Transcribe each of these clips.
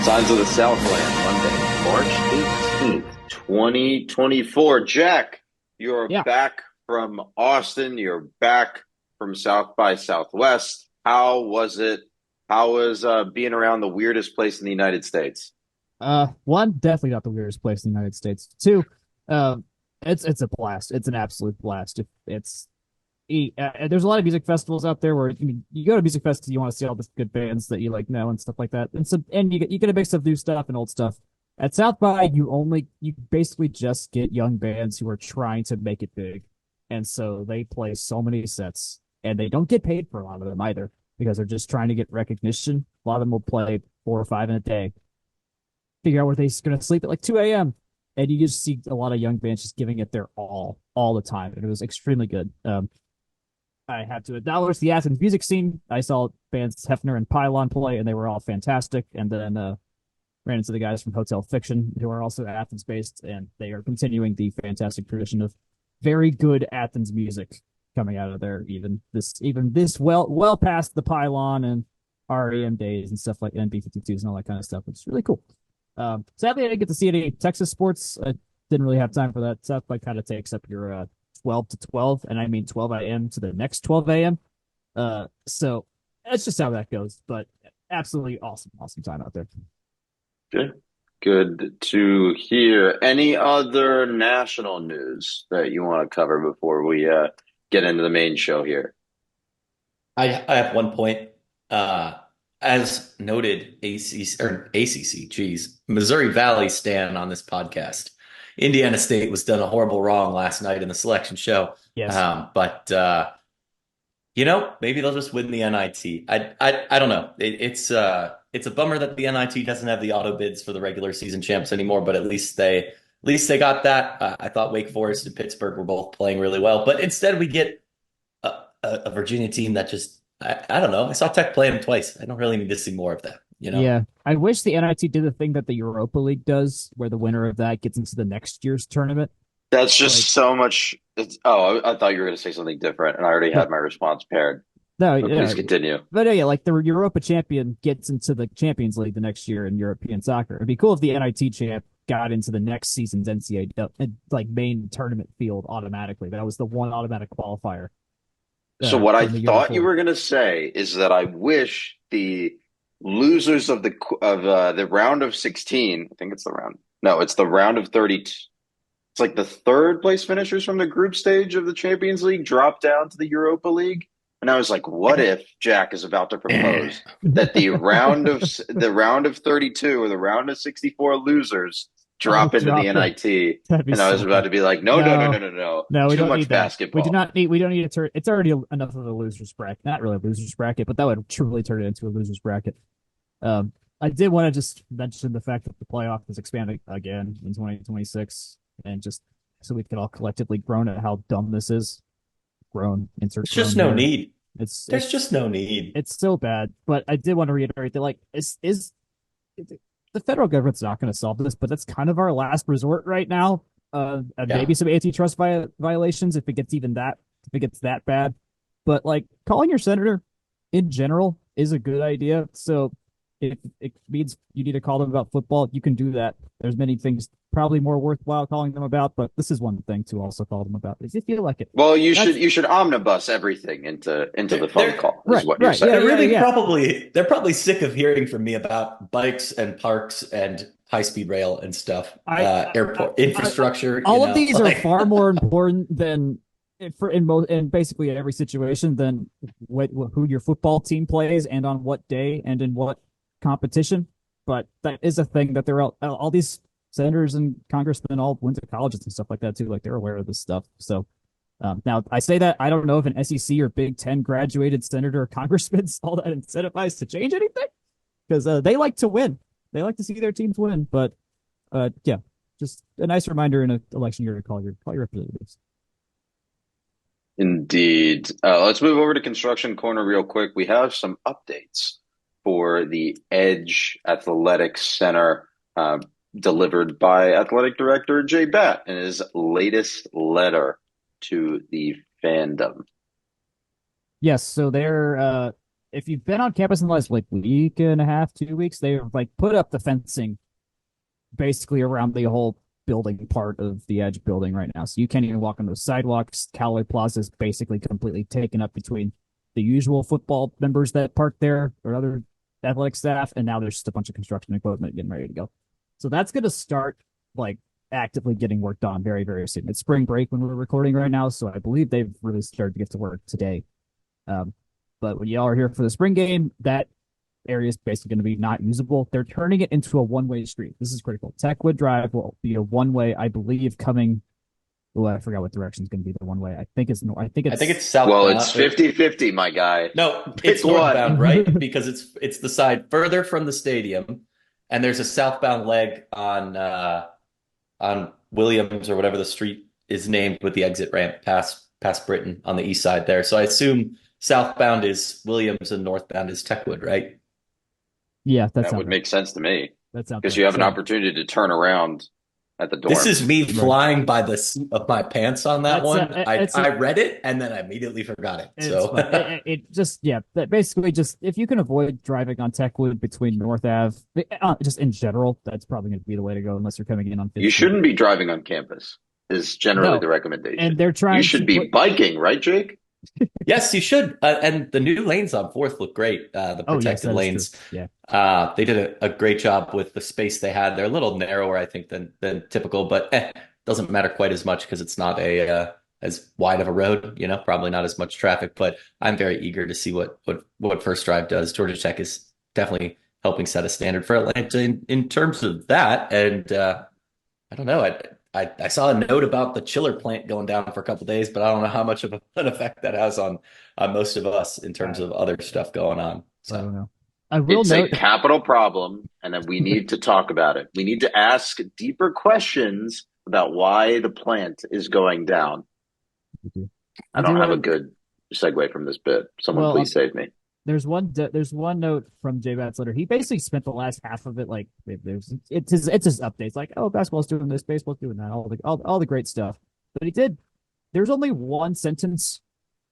Signs of the Southland, Monday, March 18th, 2024. Jack, you're Yeah. back from Austin. You're back from South by Southwest. How was it? How was being around the weirdest place in the United States? One, definitely not the weirdest place in the United States. Two, um, it's a blast. It's an absolute blast. There's a lot of music festivals out there where you go to music festivals, you want to see all the good bands that you like know and stuff like that. And you get a mix of new stuff and old stuff. At South by, you basically just get young bands who are trying to make it big, and so they play so many sets, and they don't get paid for a lot of them either because they're just trying to get recognition. A lot of them will play 4 or 5 in a day, figure out where they're going to sleep at like 2 a.m. And you just see a lot of young bands just giving it their all the time. And it was extremely good. I have to acknowledge the Athens music scene. I saw bands Hefner and Pylon play, and they were all fantastic. And then ran into the guys from Hotel Fiction, who are also Athens based, and they are continuing the fantastic tradition of very good Athens music coming out of there. Even this well past the Pylon and REM days and stuff like NB52s and all that kind of stuff. It's really cool. Sadly, I didn't get to see any Texas sports. I didn't really have time for that stuff, but kind of takes up your 12 to 12, and I mean 12 a.m. to the next 12 a.m. So that's just how that goes. But absolutely awesome time out there. Good. Good to hear. Any other national news that you want to cover before we get into the main show here? I have one point. As noted, ACC, geez, Missouri Valley stand on this podcast. Indiana State was done a horrible wrong last night in the selection show. Yes. But maybe they'll just win the NIT. I don't know. It's a bummer that the NIT doesn't have the auto bids for the regular season champs anymore. But at least they got that. I thought Wake Forest and Pittsburgh were both playing really well, but instead we get a Virginia team that just I don't know. I saw Tech play them twice. I don't really need to see more of that. Yeah. I wish the NIT did the thing that the Europa League does, where the winner of that gets into the next year's tournament. That's just Like, so much. I thought you were going to say something different, and I already no, had my response paired. no, But yeah. please continue. But yeah, like the Europa champion gets into the Champions League the next year in European soccer. It'd be cool if the NIT champ got into the next season's NCAA like main tournament field automatically. That was the one automatic qualifier So what I from the year thought you before. were going to say is that I wish the losers of the round of 16, I think it's the round. No, it's the round of 32. It's like the third place finishers from the group stage of the Champions League drop down to the Europa League. And I was like, what if Jack is about to propose that the round of 32 or the round of 64 losers Oh, drop into the drop it. NIT? That'd be And I was so about fun. to be like, no, no, no, no, No, no, no. no, we Too don't much need that. basketball. We don't need to turn. It's already enough of a losers bracket. Not really a losers bracket, but that would truly turn it into a losers bracket. I did want to just mention the fact that the playoff is expanding again in 2026, and just so we can all collectively groan at how dumb this is. Groan, insert There's just groan no here. need. It's There's it's just no need. it's so bad. But I did want to reiterate that like is the federal government's not going to solve this, but that's kind of our last resort right now. And Yeah. maybe some antitrust violations if it gets even that if it gets that bad. But like calling your senator in general is a good idea. So if it means you need to call them about football, you can do that. There's many things probably more worthwhile calling them about, but this is one thing to also call them about. If you feel like it. Well, you should That's you should omnibus everything into the phone They're call, is right, what you're right. Yeah, saying. yeah, yeah. they're probably sick of hearing from me about bikes and parks and high speed rail and stuff, airport infrastructure. All of these are Like far more important than in basically every situation than who your football team plays and on what day and in what competition. But that is a thing that they're all these senators and congressmen all went to colleges and stuff like that too. Like they're aware of this stuff. So now I say that I don't know if an SEC or Big Ten graduated senator or congressman's all that incentivized to change anything because they like to win. They like to see their teams win. But yeah, just a nice reminder in an election year to call your representatives. Indeed. Let's move over to Construction Corner real quick. We have some updates for the Edge Athletic Center, delivered by Athletic Director Jay Batt in his latest letter to the fandom. Yes, so they're if you've been on campus in the last like week and a half, 2 weeks, they've like put up the fencing basically around the whole building part of the Edge building right now. So you can't even walk on those sidewalks. Callaway Plaza is basically completely taken up between the usual football members that park there or other athletic staff, and now there's just a bunch of construction equipment getting ready to go. So that's going to start like actively getting worked on very, very soon. It's spring break when we're recording right now, so I believe they've really started to get to work today. But when y'all are here for the spring game, that area is basically going to be not usable. They're turning it into a one-way street. This is critical. Techwood Drive will be a one-way, I believe, coming. Oh, I forgot what direction is going to be the one-way. I think it's north. I think it's south. Well, it's 50-50, my guy. No, Pick it's northbound, one. right? Because it's the side further from the stadium, and there's a southbound leg on Williams or whatever the street is named with the exit ramp past Britain on the east side there. So I assume southbound is Williams and northbound is Techwood, right? Yeah, that would make sense to me. That sounds because you have an opportunity to turn around at the door. This is me flying by the seat of my pants on that one. I read it and then I immediately forgot it. So it just basically just if you can avoid driving on Techwood between North Ave, just in general, that's probably going to be the way to go unless you're coming in on 50. You shouldn't be driving on campus. Is generally the recommendation. And they're trying. You should be biking, right, Jake? Yes, you should. And the new lanes on 4th look great. The protected lanes. Yeah. They did a great job with the space they had. They're a little narrower, I think, than typical, but doesn't matter quite as much because it's not as wide of a road, probably not as much traffic, but I'm very eager to see what First Drive does. Georgia Tech is definitely helping set a standard for Atlanta in terms of that. And I don't know. I saw a note about the chiller plant going down for a couple of days, but I don't know how much of an effect that has on most of us in terms of other stuff going on. So I don't know. It's a capital problem, and then we need to talk about it. We need to ask deeper questions about why the plant is going down. I don't have a good segue from this bit. Someone please save me. There's one note from Jay Bat's letter. He basically spent the last half of it like it's his updates like, oh, basketball's doing this, baseball's doing that, all the great stuff. But there's only one sentence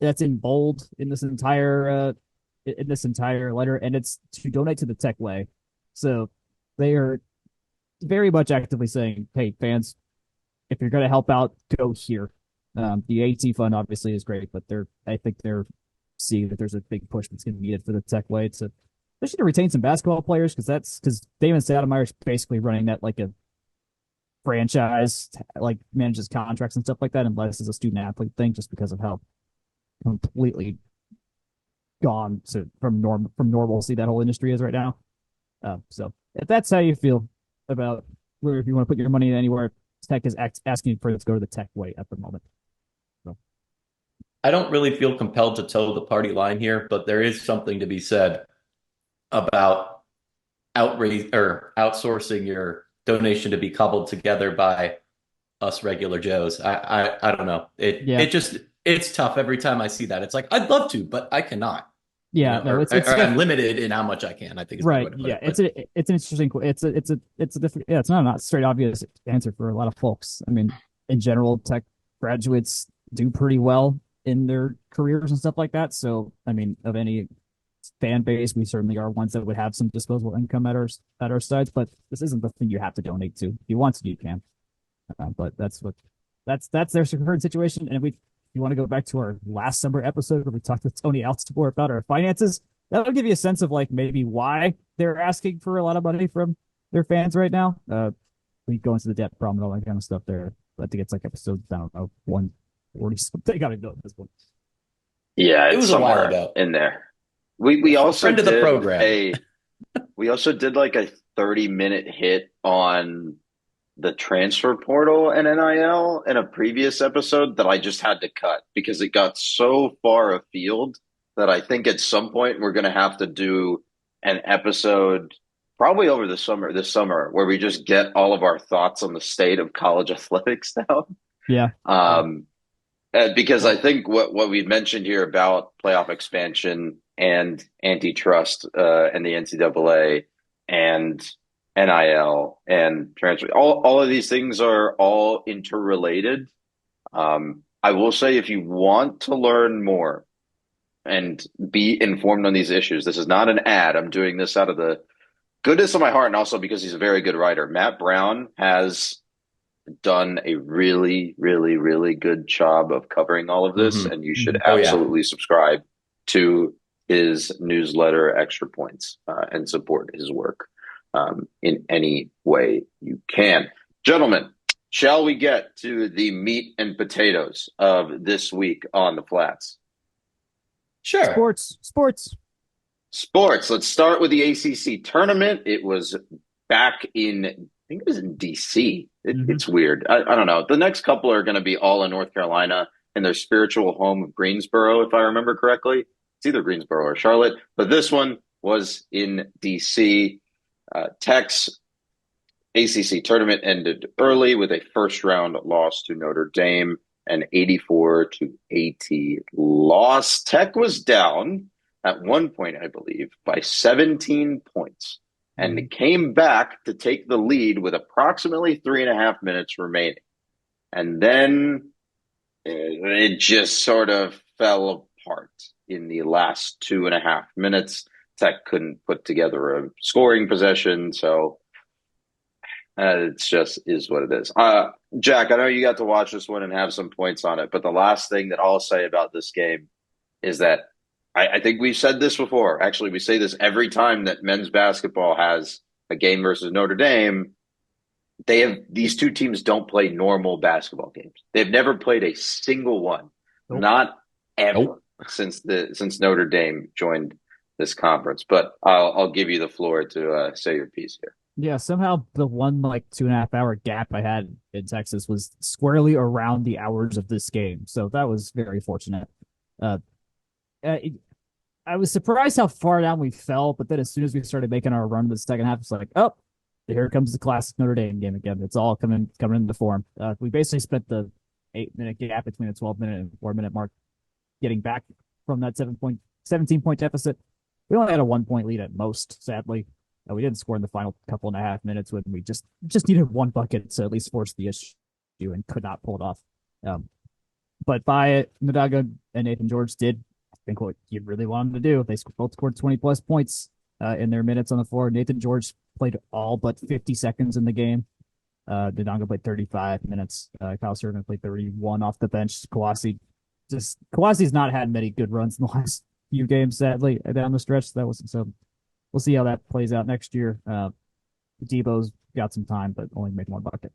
that's in bold in this entire letter, and it's to donate to the Tech Way. So they are very much actively saying, hey, fans, if you're going to help out, go here. The AT fund obviously is great, but I think they're seeing that there's a big push that's going to be needed for the Tech Way especially to retain some basketball players, because Damon Stoudemire is basically running that like a franchise, like manages contracts and stuff like that, unless it's a student athlete thing, just because of how completely gone from normalcy that whole industry is right now. So if that's how you feel about where if you want to put your money anywhere, Tech is asking for it to go to the Tech Way at the moment. I don't really feel compelled to toe the party line here, but there is something to be said about outsourcing your donation to be cobbled together by us regular Joes. I don't know. It's tough every time I see that. It's like, I'd love to, but I cannot. Yeah, I'm limited in how much I can. I think is right. Yeah, it's an interesting. It's a different. Yeah, it's not a straight obvious answer for a lot of folks. I mean, in general, tech graduates do pretty well in their careers and stuff like that. So, I mean, of any fan base, we certainly are ones that would have some disposable income at our sites. But this isn't the thing you have to donate to. If you want to, you can. But that's their current situation. And if you want to go back to our last summer episode where we talked with Tony Altidore about our finances, that'll give you a sense of like maybe why they're asking for a lot of money from their fans right now. We go into the debt problem and all that kind of stuff there. I think it's like episode, I don't know, 140 something. I got to know at this point. Yeah, it was a while ago in there. We also friend of the program. We also did like a 30-minute hit on the transfer portal and NIL in a previous episode that I just had to cut because it got so far afield that I think at some point we're going to have to do an episode probably over this summer where we just get all of our thoughts on the state of college athletics now. Yeah. Because I think what we mentioned here about playoff expansion and antitrust and the NCAA and NIL and transfer, all of these things are all interrelated. I will say if you want to learn more and be informed on these issues. This is not an ad. I'm doing this out of the goodness of my heart and also because he's a very good writer. Matt Brown has done a really, really, really good job of covering all of this, and you should Oh yeah. absolutely subscribe to his newsletter, Extra Points, and support his work in any way you can. Gentlemen, shall we get to the meat and potatoes of this week on the Flats? Sure. Sports. Let's start with the ACC tournament. It was back in, I think it was in DC. It's weird. I don't know. The next couple are going to be all in North Carolina in their spiritual home of Greensboro, if I remember correctly. It's either Greensboro or Charlotte, but this one was in DC. Tech's ACC tournament ended early with a first round loss to Notre Dame, an 84-80 loss. Tech was down at one point, I believe, by 17 points and came back to take the lead with approximately 3.5 minutes remaining. And then it just sort of fell apart in the last 2.5 minutes. Tech couldn't put together a scoring possession, so it just is what it is. Jack, I know you got to watch this one and have some points on it, but the last thing that I'll say about this game is that I think we've said this before. Actually, we say this every time that men's basketball has a game versus Notre Dame. These two teams don't play normal basketball games. They've never played a single one, not ever since Notre Dame joined this conference. But I'll give you the floor to say your piece here. Yeah, somehow the one 2.5 hour gap I had in Texas was squarely around the hours of this game, so that was very fortunate. I was surprised how far down we fell, but then as soon as we started making our run to the second half, it's like, oh, here comes the classic Notre Dame game again. It's all coming into form. We basically spent the 8-minute gap between the 12-minute and 4-minute mark getting back from that 17-point deficit. We only had a 1-point lead at most, sadly. We didn't score in the final couple and a half minutes when we just needed one bucket to at least force the issue and could not pull it off. But by Nadaga and Nathan George did think what you really want them to do. They both scored 20-plus points in their minutes on the floor. Nathan George played all but 50 seconds in the game. Ndonga played 35 minutes. Kyle Servant played 31 off the bench. Kawasi's not had many good runs in the last few games, sadly, down the stretch. So we'll see how that plays out next year. Debo's got some time, but only made one bucket.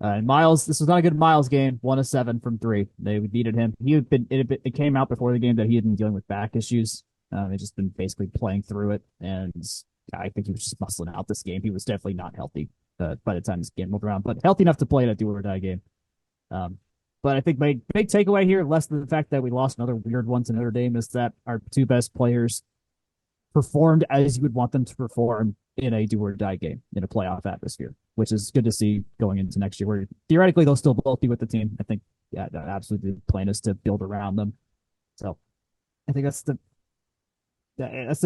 And Miles, this was not a good Miles game. 1 of 7 from 3. They needed him. It came out before the game that he had been dealing with back issues. He'd just been basically playing through it, and I think he was just muscling out this game. He was definitely not healthy by the time this game moved around, but healthy enough to play in a do or die game. But I think my big takeaway here, less than the fact that we lost another weird one to Notre Dame, is that our two best players performed as you would want them to perform in a do or die game in a playoff atmosphere, which is good to see going into next year, where theoretically they'll still both be with the team. I think, absolutely the plan is to build around them. So I think that's the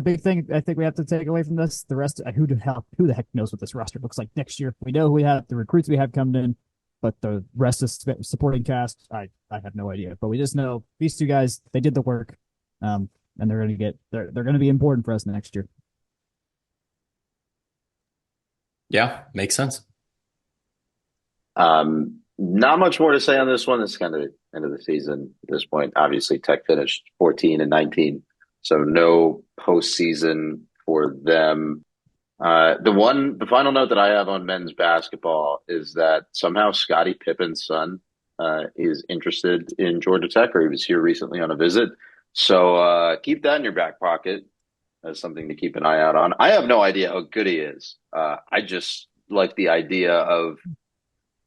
big thing I think we have to take away from this. The rest, who the heck knows what this roster looks like next year? We know we have the recruits we have coming in, but the rest is supporting cast. I have no idea, but we just know these two guys, they did the work, and they're going to be important for us next year. Yeah, makes sense. Not much more to say on this one. This is kind of the end of the season at this point. Obviously, Tech finished 14-19, so no postseason for them. The final note that I have on men's basketball is that somehow Scottie Pippen's son is interested in Georgia Tech, or he was here recently on a visit. So keep that in your back pocket as something to keep an eye out on. I have no idea how good he is. I just like the idea of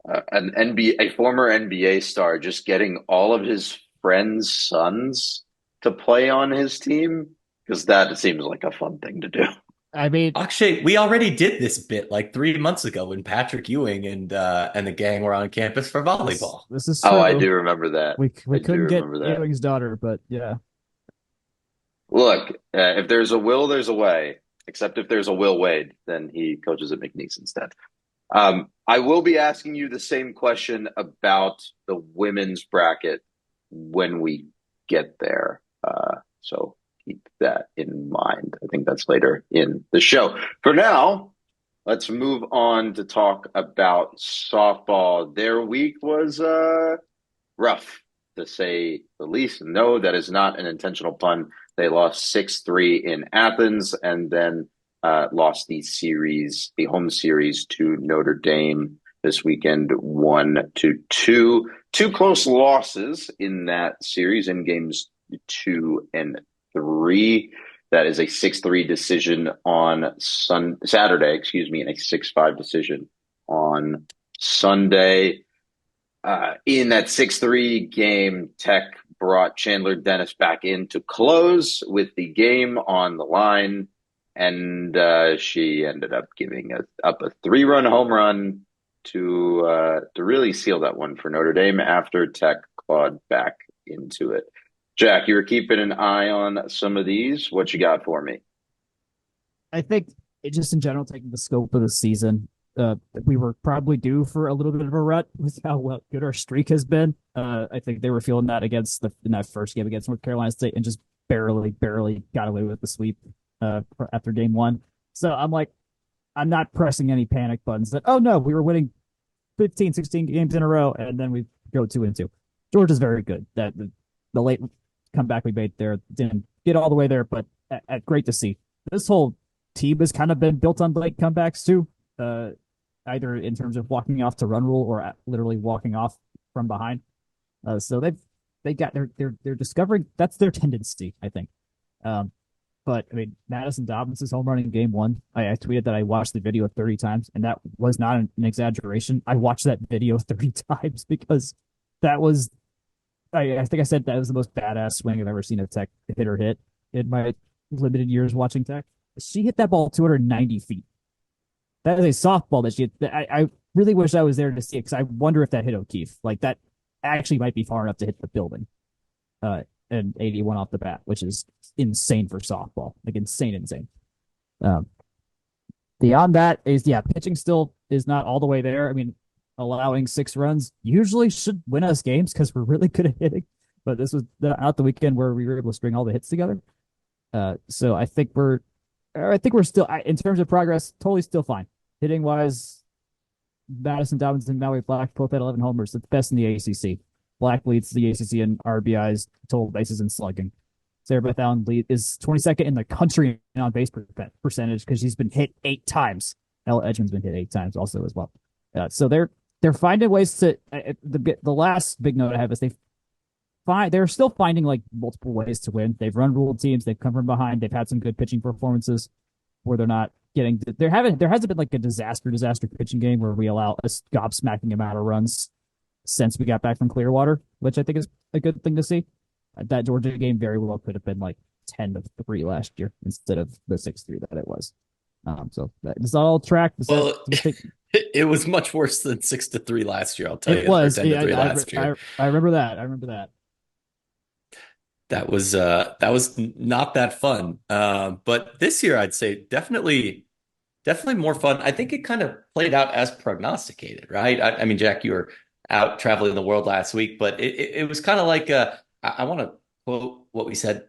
a former NBA star just getting all of his friends' sons to play on his team, because that seems like a fun thing to do. I mean, Akshay, we already did this bit like 3 months ago when Patrick Ewing and the gang were on campus for volleyball. This is true. Oh, I do remember that. We couldn't get Ewing's daughter, but yeah. Look, if there's a will, there's a way. Except if there's a Will Wade, then he coaches at McNeese instead. I will be asking you the same question about the women's bracket when we get there. So keep that in mind. I think that's later in the show. For now, let's move on to talk about softball. Their week was rough, to say the least. No, that is not an intentional pun. They lost 6-3 in Athens and then lost the home series to Notre Dame this weekend, 1-2. Two close losses in that series in games 2 and 3. That is a 6-3 decision on Saturday, and a 6-5 decision on Sunday. In that 6-3 game, Tech brought Chandler Dennis back in to close with the game on the line, and she ended up giving up a 3-run home run to really seal that one for Notre Dame after Tech clawed back into it. Jack, you were keeping an eye on some of these. What you got for me? I think just in general, taking the scope of the season, we were probably due for a little bit of a rut with how good our streak has been. I think they were feeling that in that first game against North Carolina State and just barely got away with the sweep after game one. So I'm not pressing any panic buttons that, oh no, we were winning 15, 16 games in a row and then we go 2-2. Georgia's very good. That the late comeback we made there didn't get all the way there, but great to see. This whole team has kind of been built on late comebacks too. Either in terms of walking off to run rule or literally walking off from behind. So they're discovering that's their tendency, I think. But I mean, Madison Dobbins' home run in game one. I tweeted that I watched the video 30 times, and that was not an exaggeration. I watched that video 30 times because that was, I think I said that was the most badass swing I've ever seen a Tech hitter hit in my limited years watching Tech. She hit that ball 290 feet. That is a softball that she hit. I really wish I was there to see it because I wonder if that hit O'Keefe. Like that actually might be far enough to hit the building. And 81 off the bat, which is insane for softball. Like insane. Beyond that is, pitching still is not all the way there. I mean, allowing 6 runs usually should win us games because we're really good at hitting. But this was not the weekend where we were able to string all the hits together. So I think we're still, in terms of progress, totally still fine. Hitting wise, Madison Dobbins and Mallory Black both had 11 homers. That's best in the ACC. Black leads the ACC in RBIs, total bases, and slugging. Sarah Beth Allen is 22nd in the country in on base percentage because she's been hit 8 times. Ella Edgman's been hit 8 times also as well. So they're finding ways to. The last big note I have is they're still finding like multiple ways to win. They've run ruled teams. They've come from behind. They've had some good pitching performances where they're not getting. There hasn't been like a disaster pitching game where we allow a gobsmacking amount of runs since we got back from Clearwater, which I think is a good thing to see. That Georgia game very well could have been like 10-3 last year instead of the 6-3 that it was. So that is all tracked. Well, it was much worse than 6-3 last year. I'll tell you. It was 10-3 last year. I remember that. That was not that fun. But this year, I'd say definitely more fun. I think it kind of played out as prognosticated, right? I mean, Jack, you were out traveling the world last week, but it was kind of like I want to quote what we said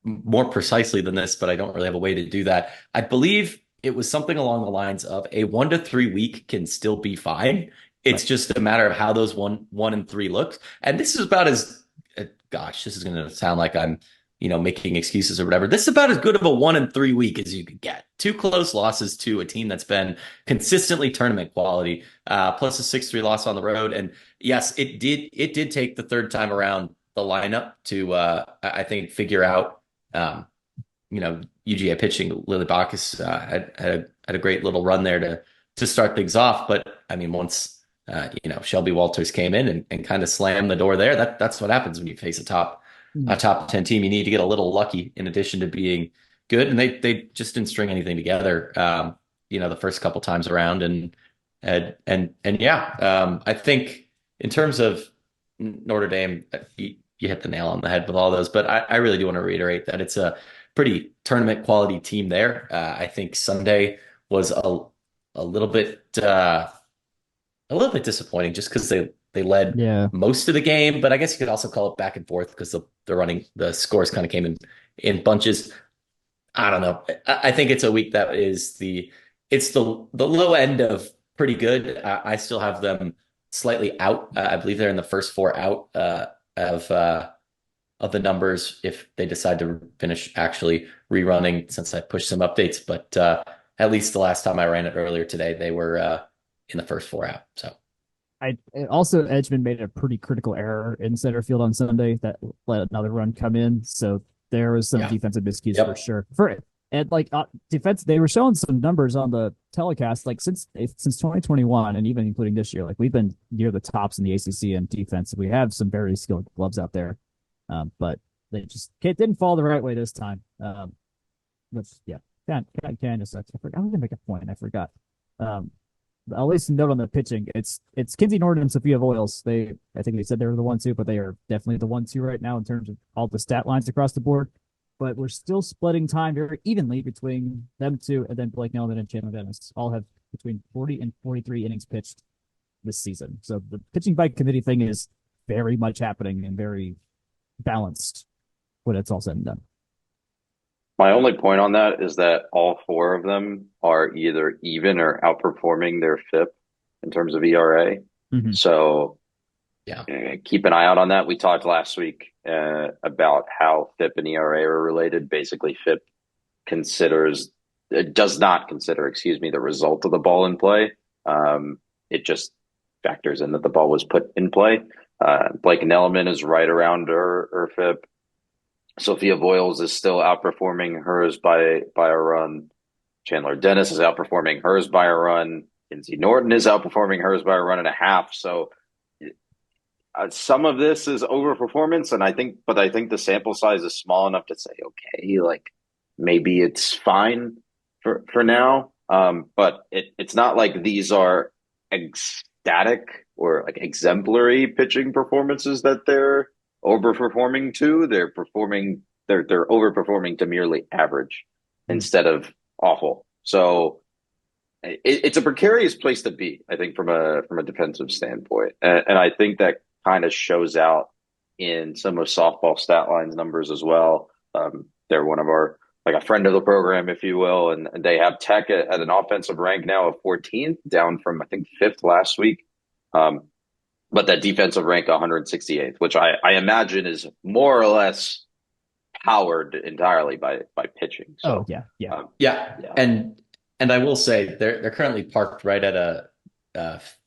more precisely than this, but I don't really have a way to do that. I believe it was something along the lines of a 1-3 week can still be fine. It's just a matter of how those 1 and 3 look. And this is about as this is going to sound like I'm making excuses or whatever. This is about as good of a 1-3 week as you could get. 2 close losses to a team that's been consistently tournament quality, plus a 6-3 loss on the road. And yes, it did take the third time around the lineup to, I think, figure out, UGA pitching. Lily Bacchus had a great little run there to start things off. But I mean, once, Shelby Walters came in and kind of slammed the door there, that's what happens when you face a top 10 team. You need to get a little lucky in addition to being good. And they just didn't string anything together, the first couple times around. I think in terms of Notre Dame, you hit the nail on the head with all those, but I really do want to reiterate that it's a pretty tournament quality team there. I think Sunday was a little bit disappointing just because they led most of the game, but I guess you could also call it back and forth because the scores kind of came in bunches. I don't know. I think it's a week that is the low end of pretty good. I still have them slightly out. I believe they're in the first four out of of the numbers if they decide to finish actually rerunning since I pushed some updates. But at least the last time I ran it earlier today, they were in the first four out. So I also Edgman made a pretty critical error in center field on Sunday that let another run come in. So there was some defensive miscues for sure. And like defense, they were showing some numbers on the telecast like since 2021 and even including this year. Like we've been near the tops in the ACC in defense. We have some very skilled gloves out there, but they just didn't fall the right way this time. Which can just sucks. I forgot. I was gonna make a point. I forgot. At least note on the pitching. It's Kinsey Norton and Sophia Voiles. I think they said they were the 1-2, but they are definitely the 1-2 right now in terms of all the stat lines across the board. But we're still splitting time very evenly between them two, and then Blake Nelman and Chandler Dennis all have between 40 and 43 innings pitched this season. So the pitching by committee thing is very much happening and very balanced when it's all said and done. My only point on that is that all four of them are either even or outperforming their FIP in terms of ERA. Mm-hmm. So keep an eye out on that. We talked last week about how FIP and ERA are related. Basically, FIP does not consider, the result of the ball in play. It just factors in that the ball was put in play. Blake Nelman is right around her FIP. Sophia Voiles is still outperforming hers by a run. Chandler Dennis is outperforming hers by a run. Kinsey Norton is outperforming hers by a run and a half. So some of this is overperformance, and I think the sample size is small enough to say, okay, like maybe it's fine for now. But it's not like these are ecstatic or like exemplary pitching performances that they're overperforming to. They're overperforming to merely average instead of awful. So it's a precarious place to be, I think, from a defensive standpoint, and I think that kind of shows out in some of softball stat lines numbers as well. They're one of our, like, a friend of the program, if you will, and they have Tech at an offensive rank now of 14th, down from I think 5th last week. But that defensive rank 168th, which I imagine is more or less powered entirely by pitching. So, And I will say they're currently parked right at a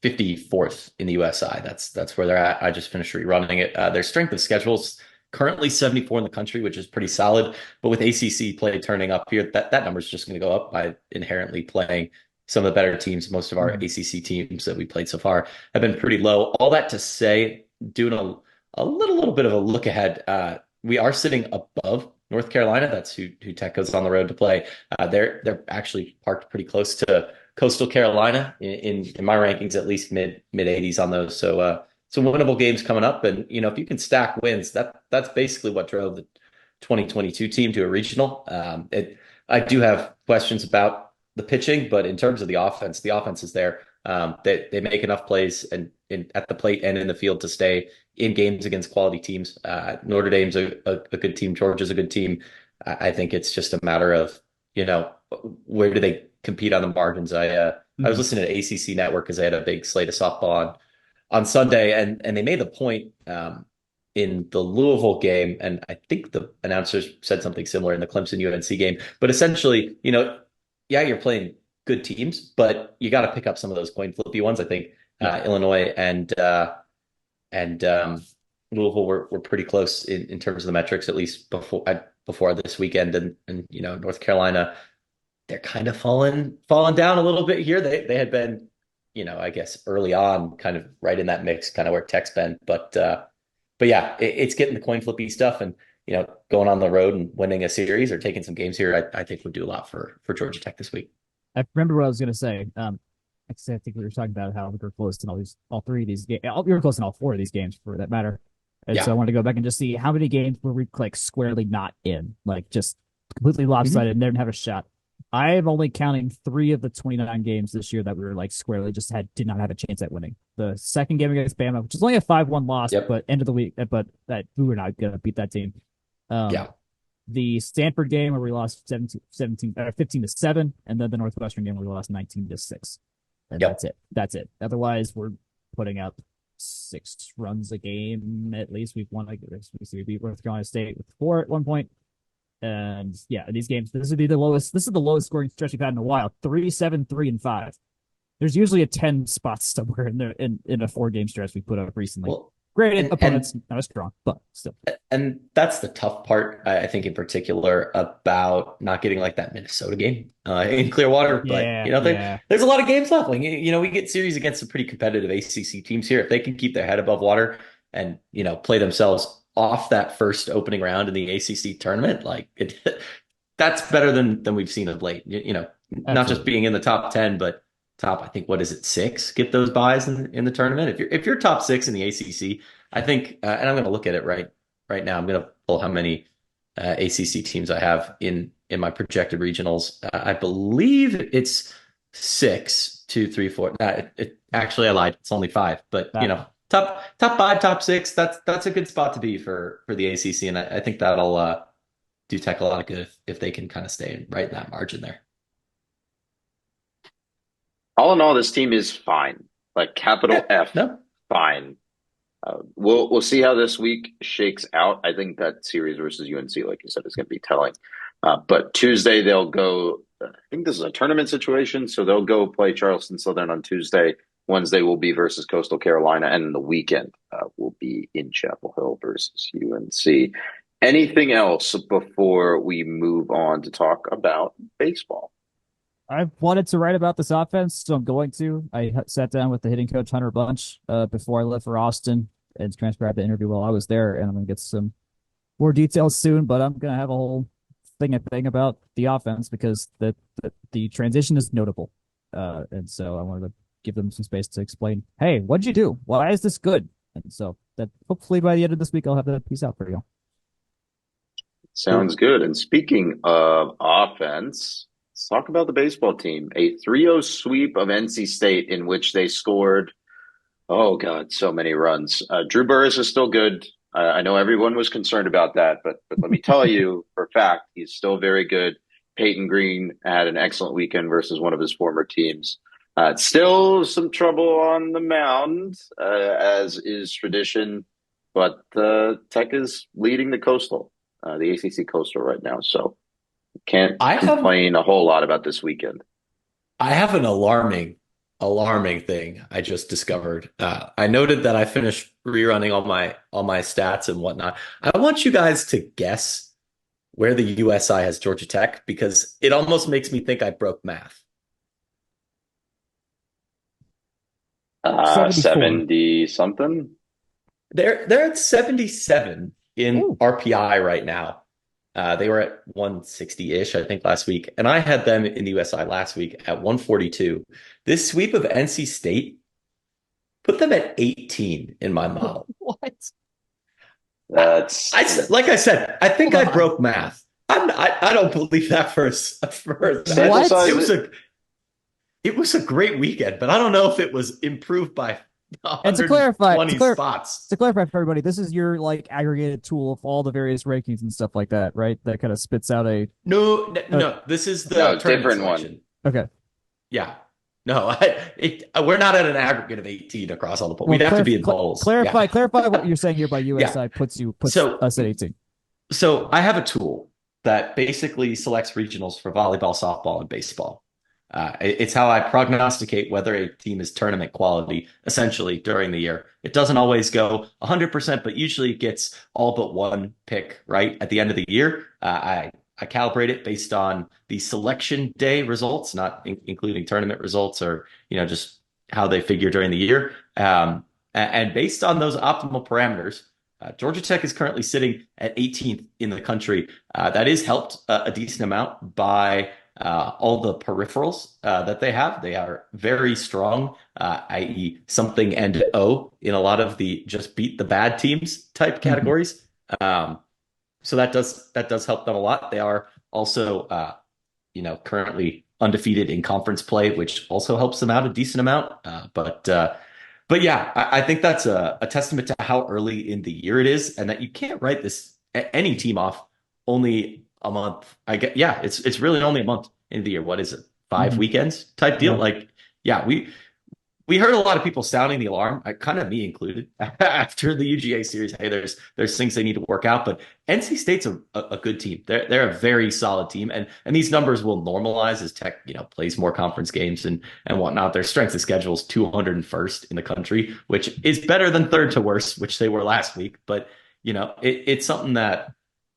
54th in the USI. That's where they're at. I just finished rerunning it. Their strength of schedules currently 74 in the country, which is pretty solid. But with ACC play turning up here, that number is just going to go up by inherently playing some of the better teams. Most of our ACC teams that we played so far have been pretty low. All that to say, doing a little bit of a look ahead, we are sitting above North Carolina. That's who Tech goes on the road to play. They're actually parked pretty close to Coastal Carolina in my rankings, at least mid 80s on those. So some winnable games coming up, and if you can stack wins, that's basically what drove the 2022 team to a regional. I do have questions about the pitching, but in terms of the offense is there. They make enough plays and at the plate and in the field to stay in games against quality teams. Notre Dame's a good team. Georgia's a good team. I think it's just a matter of, where do they compete on the margins? I was listening to ACC Network because they had a big slate of softball on Sunday, and they made the point in the Louisville game, and I think the announcers said something similar in the Clemson UNC game. But essentially, you're playing good teams, but you got to pick up some of those coin flippy ones. I think Illinois and Louisville were pretty close in terms of the metrics, at least before this weekend, and North Carolina, they're kind of falling down a little bit here. They had been, I guess early on kind of right in that mix, kind of where Tech's been, but yeah, it's getting the coin flippy stuff, and going on the road and winning a series or taking some games here, I think would do a lot for Georgia Tech this week. I remember what I was going to say. I think we were talking about how we were close in all three of these games. We were close in all four of these games, for that matter. And so I wanted to go back and just see how many games were we like squarely not in, like just completely lopsided, and didn't have a shot. I am only counting 3 of the 29 games this year that we were like squarely just did not have a chance at winning. The second game against Bama, which is only a 5-1 loss, but end of the week, but that we were not going to beat that team. the Stanford game where we lost 15-7, and then the Northwestern game where we lost 19-6. And Yep. that's it. That's it. Otherwise, we're putting up 6 runs a game at least. We've won like we beat North Carolina State with 4 at one point. And yeah, these games, this would be the lowest. This is the lowest scoring stretch we've had in a while. 3-7, 3-5. There's usually a 10 spots somewhere in there in a 4-game stretch we put up recently. Well, Granted, opponents not as strong, but still. And that's the tough part, I think, in particular, about not getting like that Minnesota game in Clearwater. Yeah, But yeah. there's a lot of games left. Like, we get series against some pretty competitive ACC teams here. If they can keep their head above water and play themselves off that first opening round in the ACC tournament, that's better than we've seen of late. Not just being in the top 10, but top, I think, what is it, 6? Get those buys in the tournament. If you're top 6 in the ACC, I think, and I'm going to look at it right now. I'm going to pull how many ACC teams I have in my projected regionals. I believe it's 6, 2, 3, 4. Actually, I lied. It's only 5. But top 5, top 6. That's a good spot to be for the ACC, and I think that'll do Tech a lot of good if they can kind of stay right in that margin there. All in all, this team is fine. Like capital F, No. fine. We'll see how this week shakes out. I think that series versus UNC, like you said, is going to be telling. But Tuesday they'll go. I think this is a tournament situation, so they'll go play Charleston Southern on Tuesday. Wednesday will be versus Coastal Carolina, and the weekend will be in Chapel Hill versus UNC. Anything else before we move on to talk about baseball? I wanted to write about this offense, so I'm going to. I sat down with the hitting coach Hunter Bunch before I left for Austin and transcribed the interview while I was there, and I'm going to get some more details soon, but I'm going to have a whole thing about the offense because the transition is notable. And so I wanted to give them some space to explain, hey, what'd you do? Why is this good? And so that hopefully by the end of this week, I'll have that piece out for you. Sounds good. And speaking of offense, let's talk about the baseball team. A 3-0 sweep of NC State in which they scored, oh God, so many runs. Drew Burris is still good. I know everyone was concerned about that, but let me tell you for a fact, he's still very good. Peyton Green had an excellent weekend versus one of his former teams. Still some trouble on the mound, as is tradition, but Tech is leading the Coastal, the ACC Coastal right now. So can't complain a whole lot about this weekend. I have an alarming thing I just discovered. I noted that I finished rerunning all my stats and whatnot. I want you guys to guess where the USI has Georgia Tech because it almost makes me think I broke math. 70 something. They're at 77 in RPI right now. They were at 160-ish, I think, last week. And I had them in the USI last week at 142. This sweep of NC State put them at 18 in my model. What? That's like I said, I think I broke math. I don't believe that for a What? It was a great weekend, but I don't know if it was improved by And to clarify, spots. To clarify for everybody, this is your aggregated tool of all the various rankings and stuff like that, right? That kind of spits out a no. This is the different selection. one. Okay. Yeah. No, we're not at an aggregate of 18 across all the polls. We'd have to be in polls. Clarify what you're saying here by USI puts us at 18. So I have a tool that basically selects regionals for volleyball, softball, and baseball. It's how I prognosticate whether a team is tournament quality, essentially, during the year. It doesn't always go 100%, but usually it gets all but one pick right at the end of the year. I calibrate it based on the selection day results, not including tournament results or just how they figure during the year. And based on those optimal parameters, Georgia Tech is currently sitting at 18th in the country. That is helped a decent amount by all the peripherals that they have. They are very strong, i.e. something and O in a lot of the just beat the bad teams type categories. So that does help them a lot. They are also, currently undefeated in conference play, which also helps them out a decent amount. But yeah, I think that's a testament to how early in the year it is and that you can't write any team off only a month. I get, yeah, it's really only a month into the year. What is it? 5 Mhm. weekends type deal? Yeah. Like, yeah, we heard a lot of people sounding the alarm, kind of me included, after the UGA series. Hey, there's things they need to work out, but NC State's a good team. They're a very solid team, and these numbers will normalize as Tech plays more conference games and whatnot. Their strength of schedule is 201st in the country, which is better than third to worst, which they were last week. But it's something that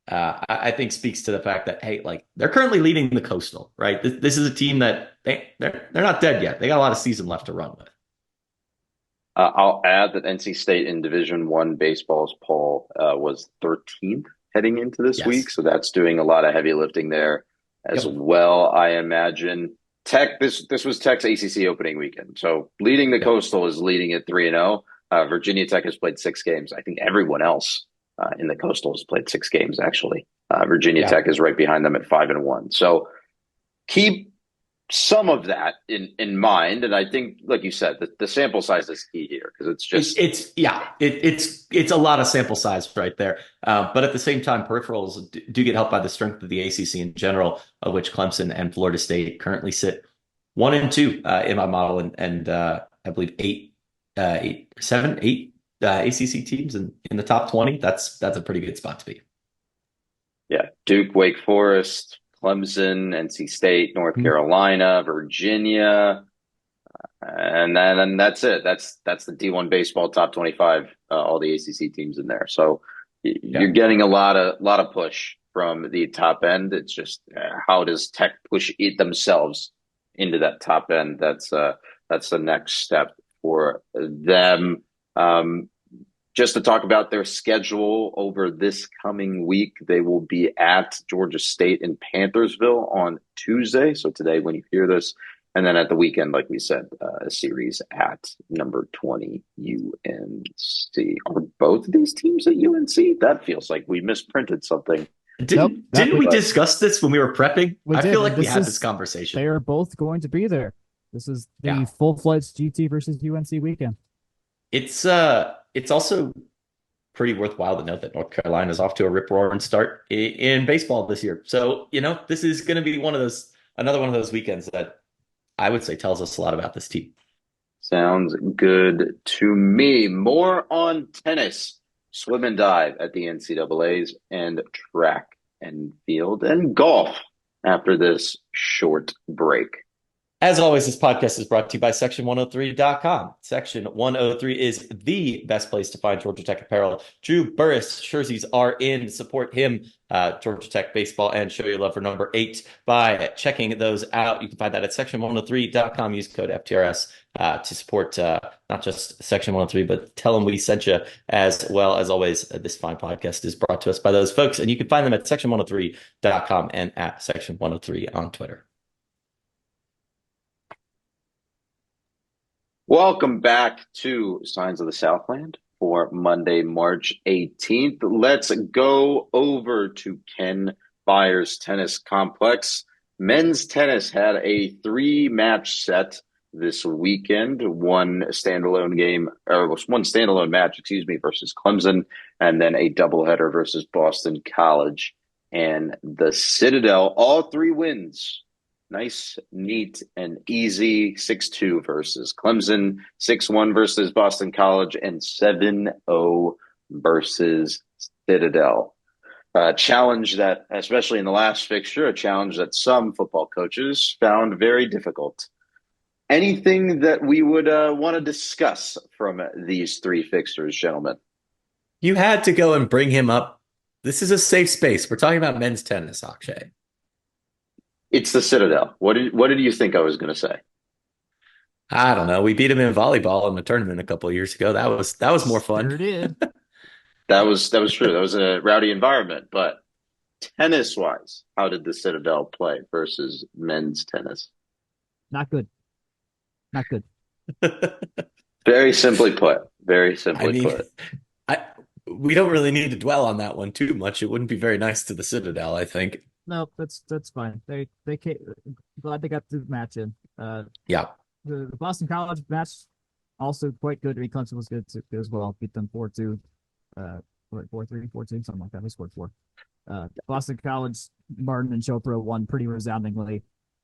I think speaks to the fact that, hey, like they're currently leading the Coastal, right? This is a team that they're not dead yet. They got a lot of season left to run with. I'll add that NC State in Division One baseball's poll was 13th heading into this week, Yes. so that's doing a lot of heavy lifting there as Yep. well. I imagine Tech. This was Tech's ACC opening weekend, so leading the Yep. Coastal is leading at 3-0. Virginia Tech has played 6 games. I think everyone else in the Coastal has played 6 games. Actually, Virginia Yeah. Tech is right behind them at 5-1. So keep some of that in mind, and I think, like you said, the sample size is key here because it's just it's a lot of sample size right there. But at the same time, peripherals do get helped by the strength of the ACC in general, of which Clemson and Florida State currently sit 1 and 2 in my model, and I believe seven, eight ACC teams in the top 20. That's a pretty good spot to be. yeah, Duke, Wake Forest, Clemson, NC State, North Carolina, Virginia, and that's it. That's the D1 baseball top 25. All the ACC teams in there. So you're Yeah. getting a lot of push from the top end. It's just how does Tech push it themselves into that top end? That's the next step for them. Just to talk about their schedule over this coming week, they will be at Georgia State in Panthersville on Tuesday. So today, when you hear this, and then at the weekend, like we said, a series at number 20 UNC. Are both of these teams at UNC? That feels like we misprinted something. Nope. Didn't we discuss this when we were prepping? I feel like we had this conversation. They are both going to be there. This is the Yeah. full-fledged GT versus UNC weekend. It's also pretty worthwhile to note that North Carolina is off to a rip-roaring start in baseball this year. So, this is going to be another one of those weekends that I would say tells us a lot about this team. Sounds good to me. More on tennis, swim and dive at the NCAAs, and track and field and golf after this short break. As always, this podcast is brought to you by Section103.com. Section 103 is the best place to find Georgia Tech apparel. Drew Burris jerseys are in. Support him, Georgia Tech baseball, and show your love for number 8 by checking those out. You can find that at Section103.com. Use code FTRS to support not just Section 103, but tell them we sent you as well. As always, this fine podcast is brought to us by those folks, and you can find them at Section103.com and at Section103 on Twitter. Welcome back to Signs of the Southland for Monday, March 18th. Let's go over to Ken Byers Tennis Complex. Men's tennis had a 3-match set this weekend. One standalone match, versus Clemson, and then a doubleheader versus Boston College and the Citadel. All 3 wins. Nice, neat, and easy. 6-2 versus Clemson, 6-1 versus Boston College, and 7-0 versus Citadel. Challenge that, especially in the last fixture, a challenge that some football coaches found very difficult. Anything that we would want to discuss from these 3 fixtures, gentlemen? You had to go and bring him up. This is a safe space. We're talking about men's tennis, Akshay. It's the Citadel. What did you think I was going to say? I don't know. We beat him in volleyball in the tournament a couple of years ago. That was more fun. Sure did. That was true. That was a rowdy environment. But tennis-wise, how did the Citadel play versus men's tennis? Not good. Not good. Very simply put. Very simply put. We don't really need to dwell on that one too much. It wouldn't be very nice to the Citadel, I think. No, that's fine. They came, glad they got the match in. Yeah. The Boston College match also quite good. Clemson was good as well. Beat them 4-2, 4-3, 4-2, something like that. They scored 4. Boston College, Martin and Chopra won pretty resoundingly.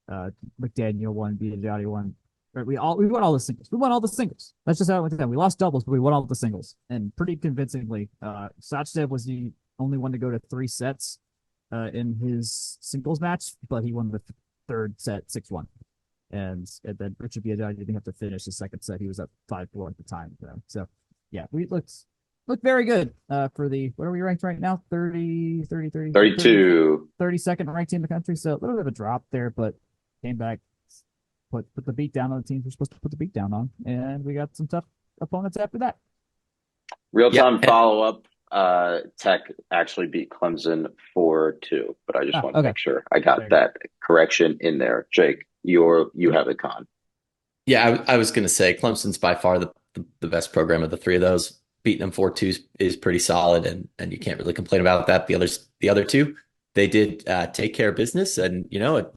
McDaniel won, Biagiotti won. We won all the singles. We won all the singles. That's just how it went down. We lost doubles, but we won all the singles, and pretty convincingly. Sachdev was the only one to go to 3 sets in his singles match, but he won the third set 6-1. And then Richard Biagiotti didn't have to finish the second set. He was up 5-4 at the time. So yeah, we looked very good for the, what are we ranked right now? 32. 32nd ranked team in the country. So a little bit of a drop there, but came back, put the beat down on the teams we're supposed to put the beat down on, and we got some tough opponents after that. Real-time follow-up. Tech actually beat Clemson 4-2, but I just want to make sure I got that correction in there. Jake, you have it, Con. Yeah, I was going to say Clemson's by far the best program of the three of those. Beating them 4-2 is pretty solid, and you can't really complain about that. The other two, they did take care of business, and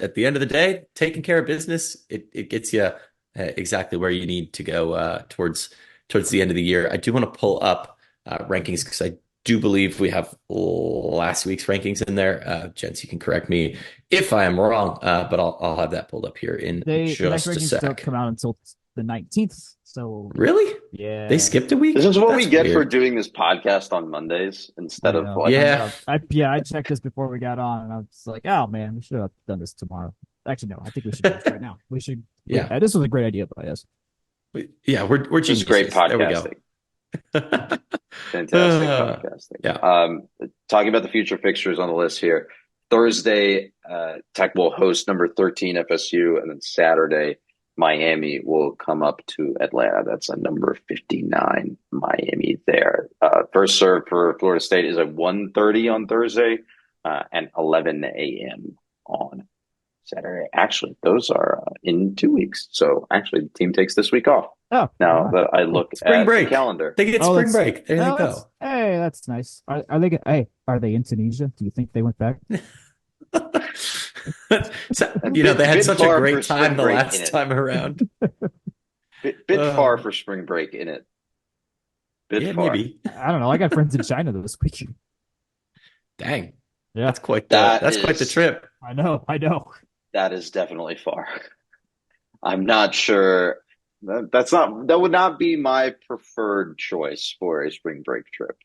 at the end of the day, taking care of business, it gets you exactly where you need to go towards the end of the year. I do want to pull up rankings because I do believe we have last week's rankings in there. Gents, you can correct me if I am wrong, but I'll have that pulled up here in just a sec. Don't come out until the 19th. So really, yeah, they skipped a week. This is what we get for doing this podcast on Mondays instead of I checked this before we got on, and I was like, oh man, we should have done this tomorrow. Actually, no, I think we should do this right now. We should. Yeah, this was a great idea by us. We're just great podcasting. Fantastic podcasting. Yeah. Talking about the future fixtures on the list here. Thursday, Tech will host number 13 FSU, and then Saturday, Miami will come up to Atlanta. That's a number 59 Miami there. First serve for Florida State is at 1:30 on Thursday and 11 a.m. on Saturday. Actually, those are in 2 weeks. So actually, the team takes this week off. Oh, now that I look spring at break the calendar, they get spring break. There they go. Hey, that's nice. Are they in Tunisia? Do you think they went back? So, they had such a great time the last time around. Bit far for spring break in it. Bit far. Maybe. I don't know. I got friends in China this week. Dang. Yeah, that's quite the trip. I know. That is definitely far. I'm not sure. That would not be my preferred choice for a spring break trip.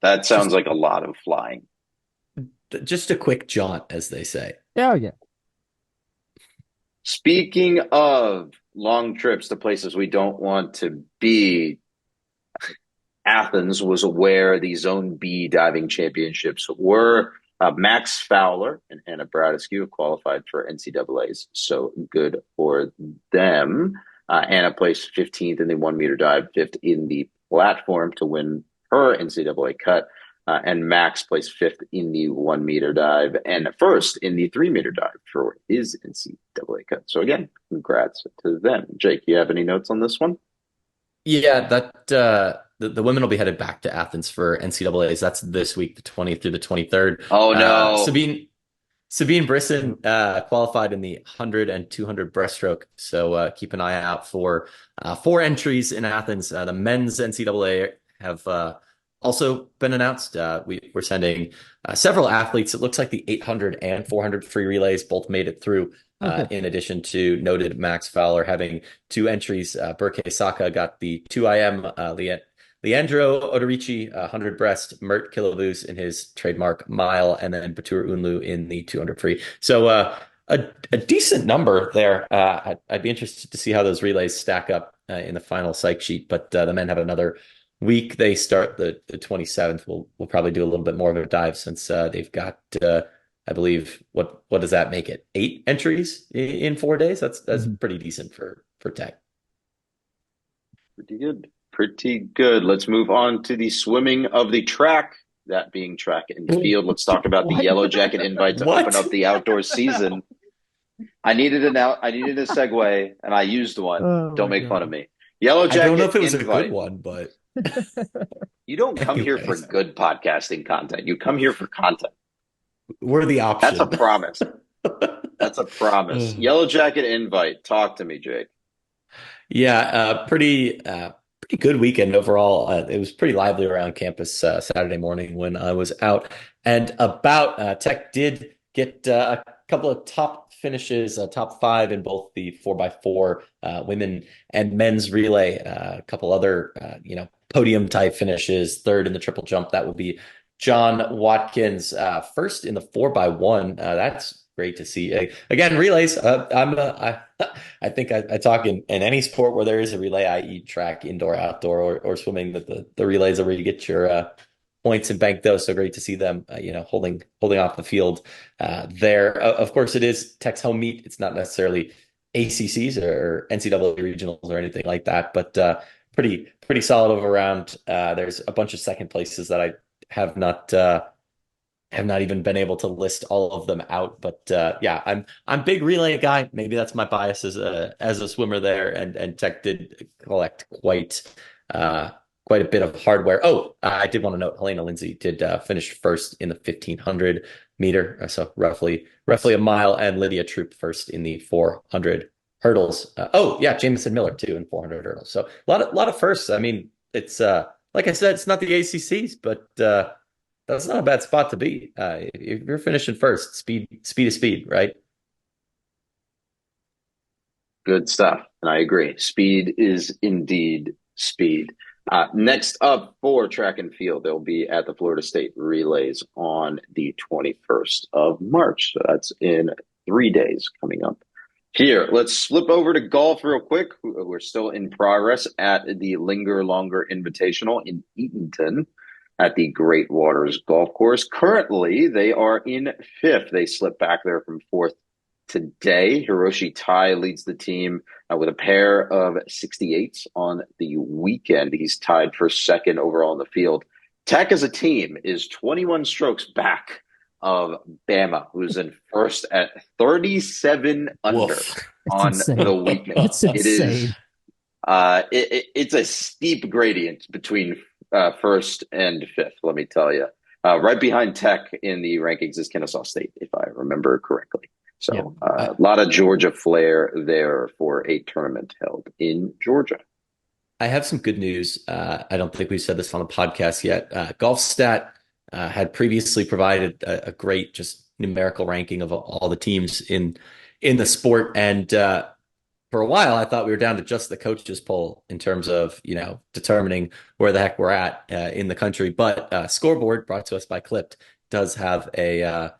That sounds like a lot of flying. Just a quick jaunt, as they say. Oh, yeah. Speaking of long trips to places we don't want to be, Athens was where the Zone B diving championships were. Max Fowler and Anna Bradescu qualified for NCAAs, so good for them. Anna placed 15th in the 1 meter dive, 5th in the platform to win her NCAA cut. And Max placed 5th in the 1 meter dive and 1st in the 3 meter dive for his NCAA cut. So again, congrats to them. Jake, you have any notes on this one? Yeah, that the women will be headed back to Athens for NCAAs. That's this week, the 20th through the 23rd. Oh no, Sabine Brisson qualified in the 100 and 200 breaststroke. So keep an eye out for 4 entries in Athens. The men's NCAA have also been announced. We're sending several athletes. It looks like the 800 and 400 free relays both made it through. In addition to noted Max Fowler having 2 entries. Burke Saka got the 2IM. Leandro Odorici, 100 breast, Mert Kilovuz in his trademark mile, and then Batur Unlu in the 200 free. So a decent number there. I'd be interested to see how those relays stack up in the final psych sheet. But the men have another week. They start the 27th. We'll probably do a little bit more of a dive since they've got I believe what does that make it? 8 entries in 4 days. That's pretty decent for Tech. Pretty good. Let's move on to the swimming of the track. That being track and field. Let's talk about the Yellow Jacket invite to open up the outdoor season. I needed a segue, and I used one. Don't make fun of me. Yellow Jacket. I don't know if it was invite. a good one, but you don't come here for good podcasting content. You come here for content. We're the option. That's a promise. That's a promise. Yellow Jacket invite. Talk to me, Jake. Yeah, pretty pretty good weekend overall. It was pretty lively around campus Saturday morning when I was out and about. Tech did get a couple of top finishes, top five in both the 4x4 women and men's relay. A couple other, podium type finishes. Third in the triple jump, that would be John Watkins. First in the 4x1. That's great to see. Again, relays. I think I talk in any sport where there is a relay, i.e. track, indoor, outdoor, or swimming, that the relays are where you get your points and bank those. So great to see them, holding off the field there. Of course, it is Tech's home meet. It's not necessarily ACCs or NCAA regionals or anything like that, but pretty solid over around. There's a bunch of second places that I have not even been able to list all of them out, but yeah, I'm big relay guy. Maybe that's my bias as a swimmer there, and Tech did collect quite a bit of hardware. Oh, I did want to note Helena Lindsay did finish first in the 1500 meter, so roughly a mile, and Lydia Troop first in the 400 hurdles. Oh yeah, Jamison Miller too in 400 hurdles. So a lot of firsts. I mean, it's like I said, it's not the ACCs, but that's not a bad spot to be. If you're finishing first, speed is speed, right? Good stuff. And I agree. Speed is indeed speed. Next up for track and field, they'll be at the Florida State Relays on the 21st of March. So that's in 3 days coming up. Here, let's flip over to golf real quick. We're still in progress at the Linger Longer Invitational in Eatonton at the Great Waters Golf Course. Currently, they are in fifth. They slipped back there from fourth today. Hiroshi Tai leads the team with a pair of 68s on the weekend. He's tied for second overall in the field. Tech as a team is 21 strokes back of Bama, who's in first at 37 under on the weekend. It's insane. It's a steep gradient between first and fifth, let me tell you. Right behind Tech in the rankings is Kennesaw State, if I remember correctly. So a lot of Georgia flair there for a tournament held in Georgia. I have some good news. I don't think we've said this on the podcast yet. GolfStat had previously provided a great just numerical ranking of all the teams in the sport. And for a while, I thought we were down to just the coaches poll in terms of, determining where the heck we're at in the country. But Scoreboard, brought to us by Clipped, does have a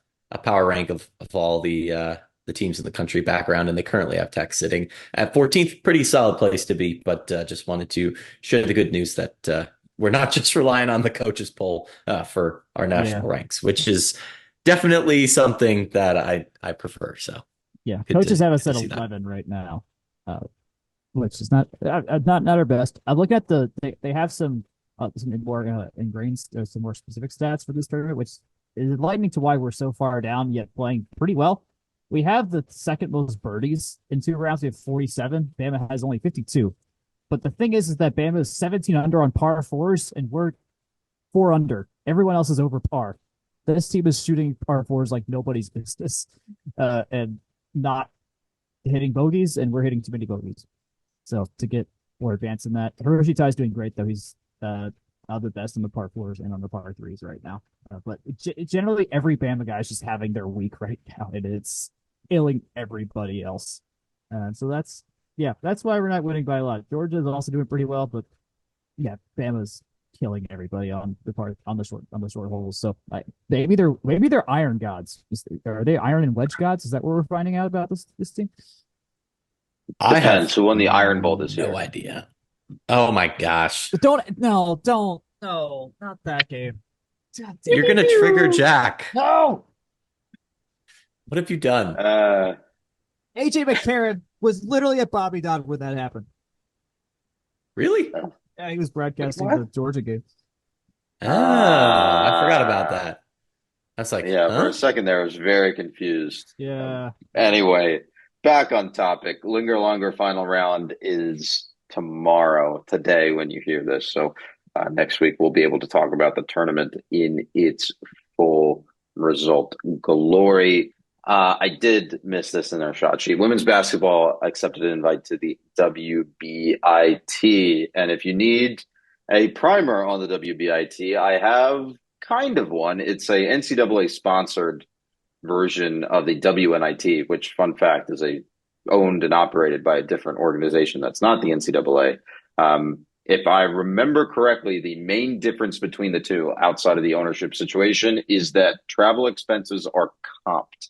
power rank of all the teams in the country background, and they currently have Tech sitting at 14th. Pretty solid place to be, but just wanted to share the good news that we're not just relying on the coaches poll for our national ranks, which is definitely something that I prefer. So yeah, coaches have us at 11 right now, which is not our best. I look at they have some more ingrained, some more specific stats for this tournament, which is enlightening to why we're so far down yet playing pretty well. We have the second most birdies in 2 rounds. We have 47. Bama has only 52. But the thing is that Bama is 17 under on par fours, and we're 4 under. Everyone else is over par. This team is shooting par fours like nobody's business, and not hitting bogeys, and we're hitting too many bogeys. So to get more advanced in that, Hiroshi Tai is doing great though. He's the best on the par fours and on the par threes right now. But generally, every Bama guy is just having their week right now, and it's killing everybody else. So that's why we're not winning by a lot. Georgia is also doing pretty well, but yeah, Bama's killing everybody on the short holes. So maybe they're iron gods. Are they iron and wedge gods? Is that what we're finding out about this team? Depends who won the Iron Bowl this year. No idea. Oh my gosh! Don't, not that game. You're gonna trigger Jack. No. What have you done? AJ McCarron was literally at Bobby Dodd when that happened. Really? Yeah, he was broadcasting the Georgia game. I forgot about that. I was like, for a second there, I was very confused. Yeah. Anyway, back on topic. Linger Longer final round is today when you hear this. So next week we'll be able to talk about the tournament in its full result glory. I did miss this in our shot sheet. Women's basketball accepted an invite to the WBIT. And if you need a primer on the WBIT, I have kind of one. It's a NCAA sponsored version of the WNIT, which, fun fact, is a owned and operated by a different organization that's not the NCAA. If I remember correctly, the main difference between the two outside of the ownership situation is that travel expenses are comped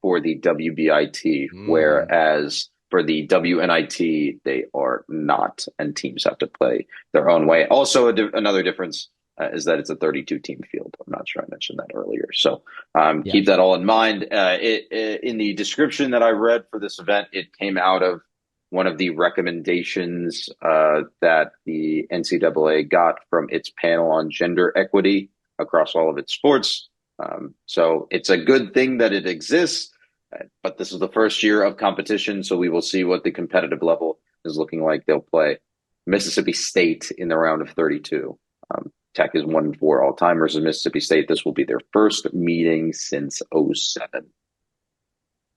for the WBIT, whereas for the WNIT, they are not, and teams have to play their own way. Also, another difference is that it's a 32 team field. I'm not sure I mentioned that earlier. So keep that all in mind. In the description that I read for this event, it came out of one of the recommendations that the NCAA got from its panel on gender equity across all of its sports. So it's a good thing that it exists, but this is the first year of competition, so we will see what the competitive level is looking like. They'll play Mississippi State in the round of 32. Tech is 1-4 all time versus Mississippi State. This will be their first meeting since '07.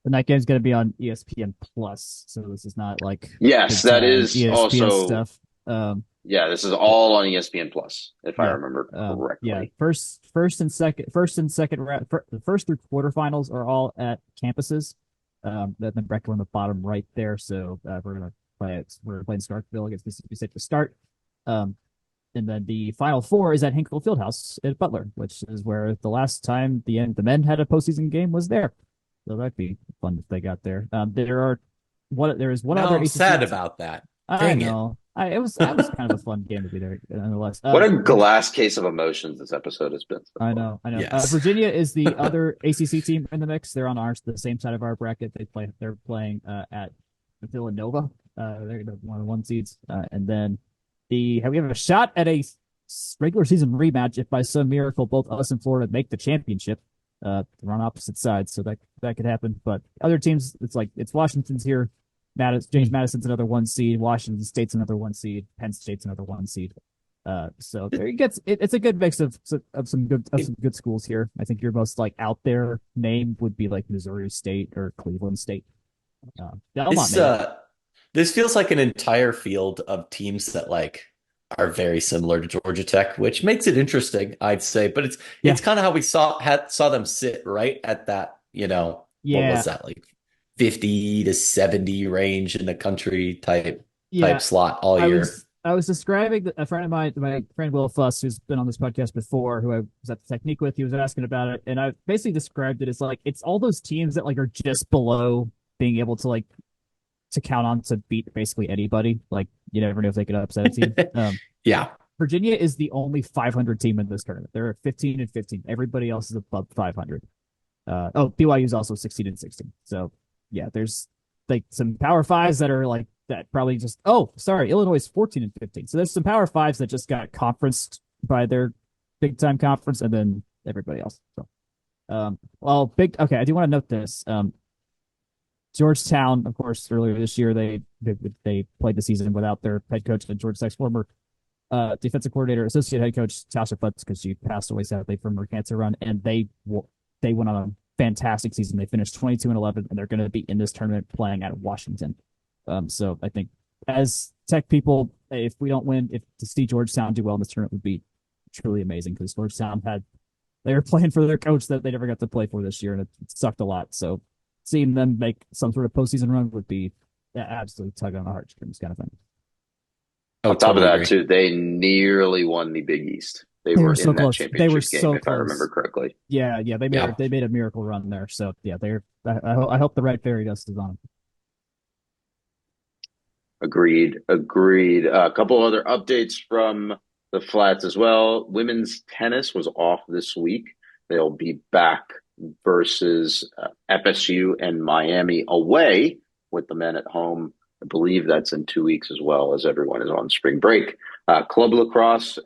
The night game is going to be on ESPN Plus, so this is not like yes, that is ESPN also stuff. Yeah, this is all on ESPN Plus, if I remember correctly. Yeah, first and second round, the first through quarterfinals are all at campuses. Then Breckler on the bottom right there. So we're gonna play it. We're playing Starkville against Mississippi State to start. And then the final four is at Hinkle Fieldhouse at Butler, which is where the last time the men had a postseason game was there. So that'd be fun if they got there. There is one other. I'm sad about that. Dang I know. It was kind of a fun game to be there, nonetheless. What a glass case of emotions this episode has been. I know. Yes. Virginia is the other ACC team in the mix. They're on the same side of our bracket. They're playing at Villanova. They're one of the 1 seeds, and then we have a shot at a regular season rematch if by some miracle both us and Florida make the championship. They're on opposite sides, so that could happen. But other teams, it's Washington's here. James Madison's another 1 seed. Washington State's another 1 seed. Penn State's another 1 seed. So there it's a good mix of some good schools here. I think your most out there name would be like Missouri State or Cleveland State. This feels like an entire field of teams that are very similar to Georgia Tech, which makes it interesting, I'd say. But it's kind of how we saw them sit right at that, what was that, 50 to 70 range in the country type slot all year. I was describing a friend of mine, my friend Will Fuss, who's been on this podcast before, who I was at the Technique with. He was asking about it, and I basically described it as it's all those teams that are just below being able to count on to beat basically anybody. You never know if they could upset a team. Yeah. Virginia is the only 500 team in this tournament. They're 15 and 15. Everybody else is above 500. BYU is also 16 and 16. So yeah, there's some Power Fives that are that probably just. Oh, sorry, Illinois is 14 and 15. So there's some Power Fives that just got conferenced by their big time conference, and then everybody else. So, okay, I do want to note this. Georgetown, of course, earlier this year they played the season without their head coach and Georgia Tech's former defensive coordinator, associate head coach Tasha Futz, because she passed away sadly from her cancer run, and they went on a fantastic season. They finished 22-11, and they're going to be in this tournament playing at Washington. So I think as Tech people, if we don't win, to see Georgetown do well in this tournament would be truly amazing, because Georgetown they were playing for their coach that they never got to play for this year, and it sucked a lot. So seeing them make some sort of postseason run would be absolutely tug on the heartstrings kind of thing. On top of that, too, they nearly won the Big East. They were so in close. That They were championship so game, if close. I remember correctly. Yeah, they made a miracle run there. So yeah, I hope the right fairy dust is on them. Agreed. A couple other updates from the flats as well. Women's tennis was off this week. They'll be back versus FSU and Miami away, with the men at home. I believe that's in 2 weeks as well, as everyone is on spring break. Club lacrosse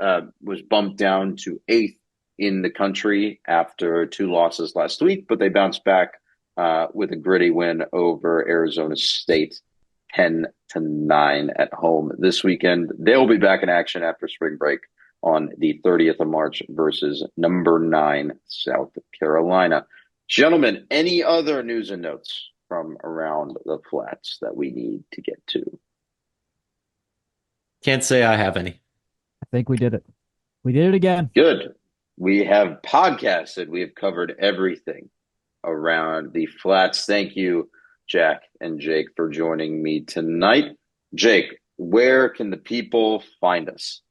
was bumped down to 8th in the country after 2 losses last week, but they bounced back with a gritty win over Arizona State, 10-9 at home this weekend. They'll be back in action after spring break on the 30th of March versus number 9 South Carolina. Gentlemen, any other news and notes from around the flats that we need to get to? Can't say I have any. I think we did it. We did it again. Good. We have podcasted. We have covered everything around the flats. Thank you, Jack and Jake, for joining me tonight. Jake, where can the people find us?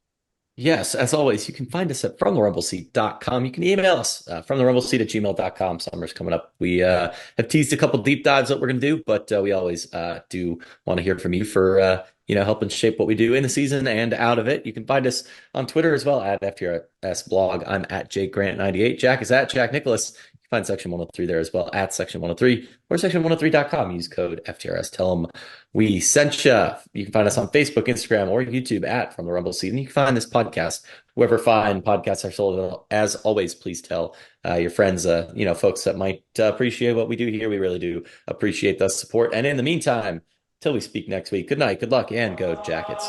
Yes, as always, you can find us at fromtherumbleseat.com. You can email us fromtherumbleseat@gmail.com. Summer's coming up. We have teased a couple deep dives that we're going to do, but we always do want to hear from you for helping shape what we do in the season and out of it. You can find us on Twitter as well at FTRS blog. I'm at Jake Grant98. Jack is at Jack Nicholas. Find Section 103 there as well at Section 103 or section103.com. Use code FTRS. Tell them we sent you. You can find us on Facebook, Instagram, or YouTube at From the Rumble Seat. And you can find this podcast wherever fine podcasts are sold. As always, please tell your friends, folks that might appreciate what we do here. We really do appreciate the support. And in the meantime, till we speak next week, good night, good luck, and go Jackets.